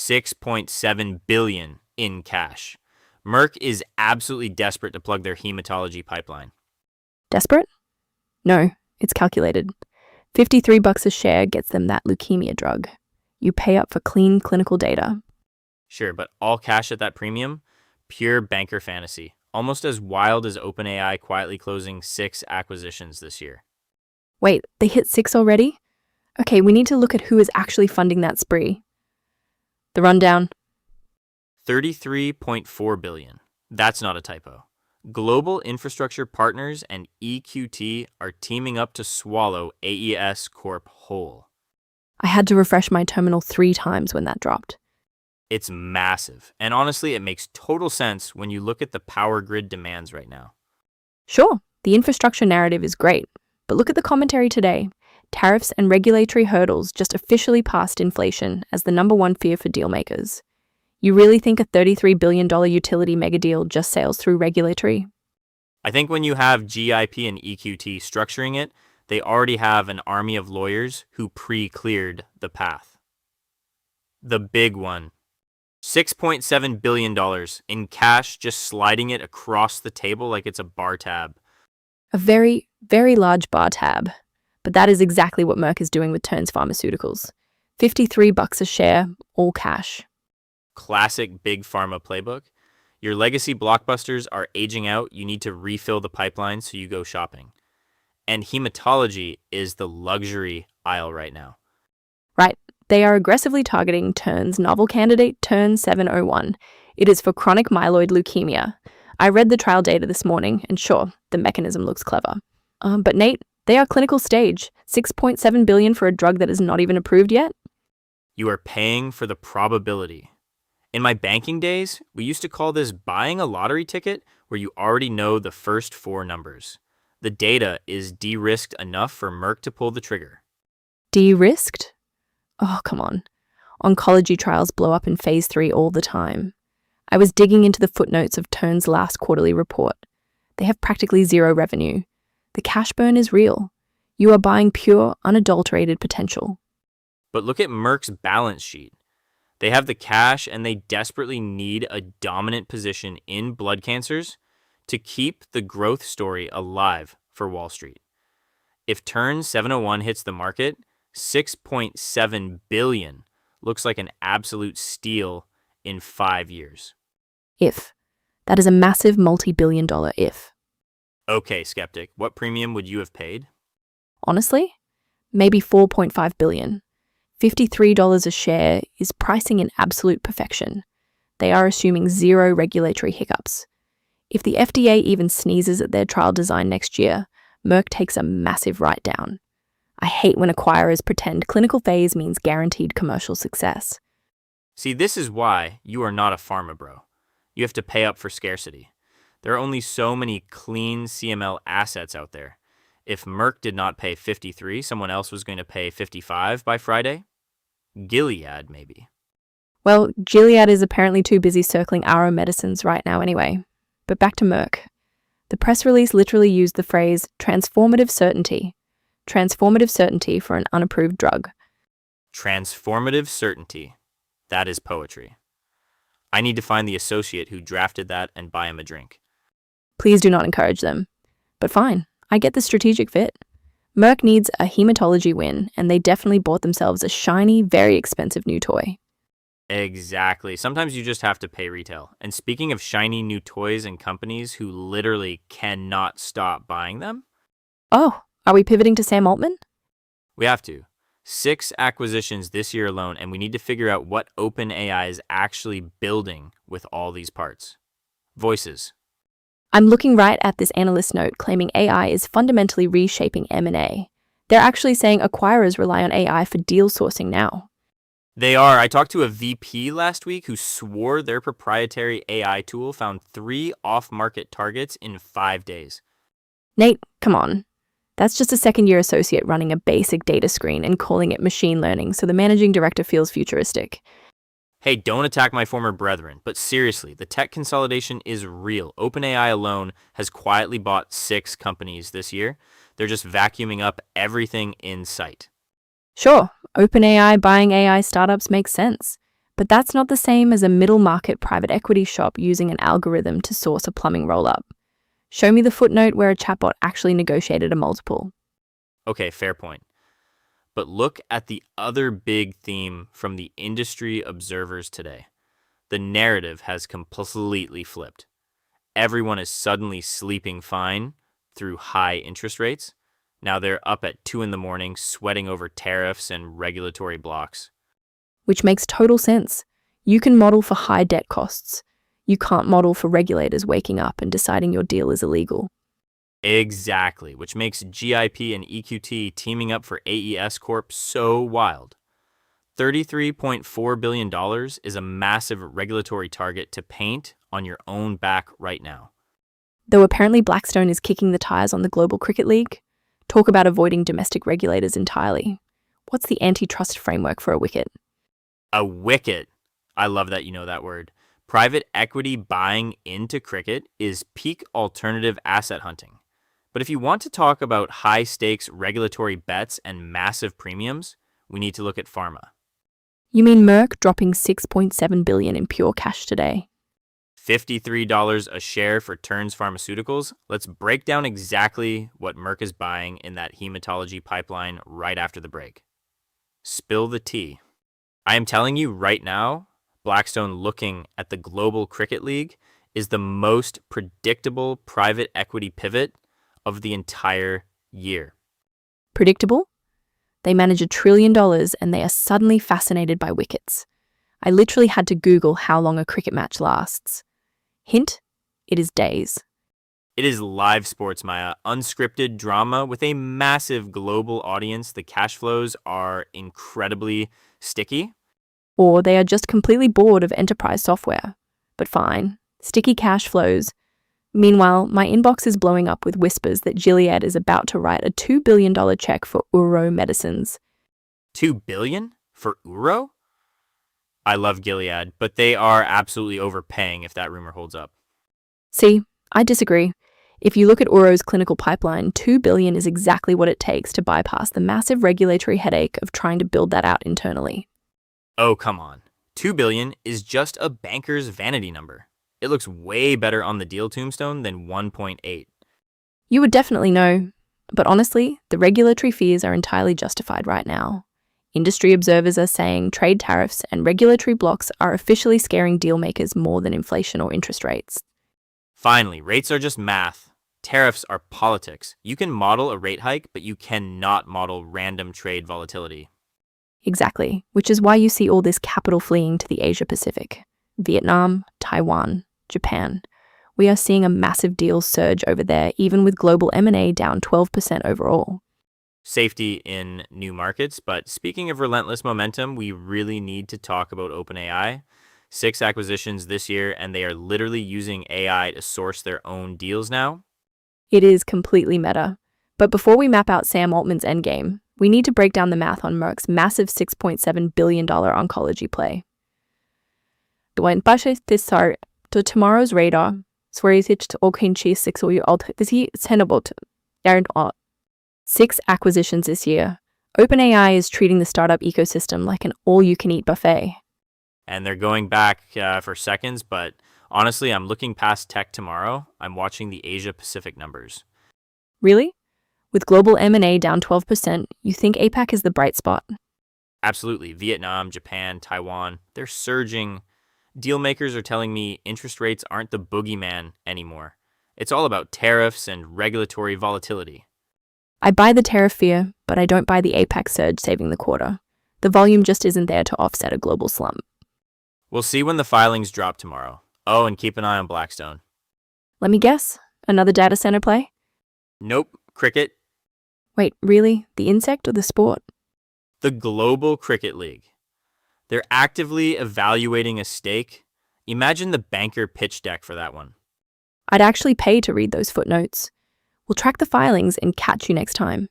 $6.7 billion in cash. Merck is absolutely desperate to plug their hematology pipeline. Desperate? No, it's calculated. $53 a share gets them that leukemia drug. You pay up for clean clinical data. Sure, but all cash at that premium? Pure banker fantasy. Almost as wild as OpenAI quietly closing 6 acquisitions this year. Wait, they hit 6 already? Okay, we need to look at who is actually funding that spree. The rundown. $33.4 billion. That's not a typo. Global Infrastructure Partners and EQT are teaming up to swallow AES Corp whole. I had to refresh my terminal 3 times when that dropped. It's massive, and honestly, it makes total sense when you look at the power grid demands right now. Sure, the infrastructure narrative is great, but look at the commentary today. Tariffs and regulatory hurdles just officially passed inflation as the #1 fear for dealmakers. You really think a $33 billion utility megadeal just sails through regulatory? I think when you have GIP and EQT structuring it, they already have an army of lawyers who pre-cleared the path. The big one. $6.7 billion in cash, just sliding it across the table like it's a bar tab. A very, very large bar tab. But that is exactly what Merck is doing with Terns Pharmaceuticals. $53 a share, all cash. Classic big pharma playbook. Your legacy blockbusters are aging out, you need to refill the pipeline, so you go shopping. And hematology is the luxury aisle right now. Right. They are aggressively targeting Terns' novel candidate, Terns 701. It is for chronic myeloid leukemia. I read the trial data this morning, and sure, the mechanism looks clever. But Nate, they are clinical stage. $6.7 billion for a drug that is not even approved yet? You are paying for the probability. In my banking days, we used to call this buying a lottery ticket where you already know the first 4 numbers. The data is de-risked enough for Merck to pull the trigger. De-risked? Oh, come on. Oncology trials blow up in phase 3 all the time. I was digging into the footnotes of Terns' last quarterly report. They have practically zero revenue. The cash burn is real. You are buying pure, unadulterated potential. But look at Merck's balance sheet. They have the cash and they desperately need a dominant position in blood cancers to keep the growth story alive for Wall Street. If Terns 701 hits the market, $6.7 billion looks like an absolute steal in 5 years. If. That is a massive multi-billion-dollar if. Okay, skeptic, what premium would you have paid? Honestly, maybe $4.5 billion. $53 a share is pricing in absolute perfection. They are assuming zero regulatory hiccups. If the FDA even sneezes at their trial design next year, Merck takes a massive write-down. I hate when acquirers pretend clinical phase means guaranteed commercial success. See, this is why you are not a pharma bro. You have to pay up for scarcity. There are only so many clean CML assets out there. If Merck did not pay 53, someone else was going to pay 55 by Friday? Gilead, maybe. Well, Gilead is apparently too busy circling our medicines right now anyway. But back to Merck. The press release literally used the phrase transformative certainty. Transformative certainty for an unapproved drug. Transformative certainty. That is poetry. I need to find the associate who drafted that and buy him a drink. Please do not encourage them. But fine, I get the strategic fit. Merck needs a hematology win, and they definitely bought themselves a shiny, very expensive new toy. Exactly. Sometimes you just have to pay retail. And speaking of shiny new toys and companies who literally cannot stop buying them. Oh, are we pivoting to Sam Altman? We have to. 6 acquisitions this year alone, and we need to figure out what OpenAI is actually building with all these parts. Voices. I'm looking right at this analyst note claiming AI is fundamentally reshaping M&A. They're actually saying acquirers rely on AI for deal sourcing now. They are. I talked to a VP last week who swore their proprietary AI tool found 3 off-market targets in 5 days. Nate, come on. That's just a second-year associate running a basic data screen and calling it machine learning, so the managing director feels futuristic. Hey, don't attack my former brethren, but seriously, the tech consolidation is real. OpenAI alone has quietly bought 6 companies this year. They're just vacuuming up everything in sight. Sure, OpenAI buying AI startups makes sense, But that's not the same as a middle market private equity shop using an algorithm to source a plumbing roll-up. Show me the footnote where a chatbot actually negotiated a multiple. Okay, fair point. But look at the other big theme from the industry observers today. The narrative has completely flipped. Everyone is suddenly sleeping fine through high interest rates. Now they're up at 2 in the morning sweating over tariffs and regulatory blocks. Which makes total sense. You can model for high debt costs. You can't model for regulators waking up and deciding your deal is illegal. Exactly, which makes GIP and EQT teaming up for AES Corp so wild. $33.4 billion is a massive regulatory target to paint on your own back right now. Though apparently Blackstone is kicking the tires on the Global Cricket League. Talk about avoiding domestic regulators entirely. What's the antitrust framework for a wicket? A wicket. I love that you know that word. Private equity buying into cricket is peak alternative asset hunting. But if you want to talk about high stakes regulatory bets and massive premiums, we need to look at pharma. You mean Merck dropping $6.7 billion in pure cash today? $53 a share for Terns Pharmaceuticals. Let's break down exactly what Merck is buying in that hematology pipeline right after the break. Spill the tea. I am telling you right now, Blackstone looking at the Global Cricket League is the most predictable private equity pivot of the entire year. Predictable? They manage $1 trillion and they are suddenly fascinated by wickets. I literally had to Google how long a cricket match lasts. Hint, it is days. It is live sports, Maya. Unscripted drama with a massive global audience. The cash flows are incredibly sticky. Or they are just completely bored of enterprise software. But fine, sticky cash flows. Meanwhile, my inbox is blowing up with whispers that Gilead is about to write a $2 billion check for Uro medicines. $2 billion for Uro? I love Gilead, but they are absolutely overpaying if that rumor holds up. See, I disagree. If you look at Uro's clinical pipeline, $2 billion is exactly what it takes to bypass the massive regulatory headache of trying to build that out internally. Oh, come on. $2 billion is just a banker's vanity number. It looks way better on the deal tombstone than 1.8. You would definitely know. But honestly, the regulatory fears are entirely justified right now. Industry observers are saying trade tariffs and regulatory blocks are officially scaring deal makers more than inflation or interest rates. Finally, rates are just math. Tariffs are politics. You can model a rate hike, but you cannot model random trade volatility. Exactly, which is why you see all this capital fleeing to the Asia Pacific. Vietnam, Taiwan, Japan. We are seeing a massive deal surge over there, even with global M&A down 12% overall. Safety in new markets, but speaking of relentless momentum, we really need to talk about OpenAI. 6 acquisitions this year, and they are literally using AI to source their own deals now. It is completely meta. But before we map out Sam Altman's endgame, we need to break down the math on Merck's massive $6.7 billion oncology play. To tomorrow's radar, Six acquisitions this year. OpenAI is treating the startup ecosystem like an all-you-can-eat buffet. And they're going back for seconds, but honestly, I'm looking past tech tomorrow. I'm watching the Asia Pacific numbers. Really? With global M&A down 12%, you think APAC is the bright spot? Absolutely. Vietnam, Japan, Taiwan, they're surging. Deal makers are telling me interest rates aren't the boogeyman anymore. It's all about tariffs and regulatory volatility. I buy the tariff fear, but I don't buy the APAC surge saving the quarter. The volume just isn't there to offset a global slump. We'll see when the filings drop tomorrow. Oh, and keep an eye on Blackstone. Let me guess. Another data center play? Nope. Cricket. Wait, really? The insect or the sport? The Global Cricket League. They're actively evaluating a stake. Imagine the banker pitch deck for that one. I'd actually pay to read those footnotes. We'll track the filings and catch you next time.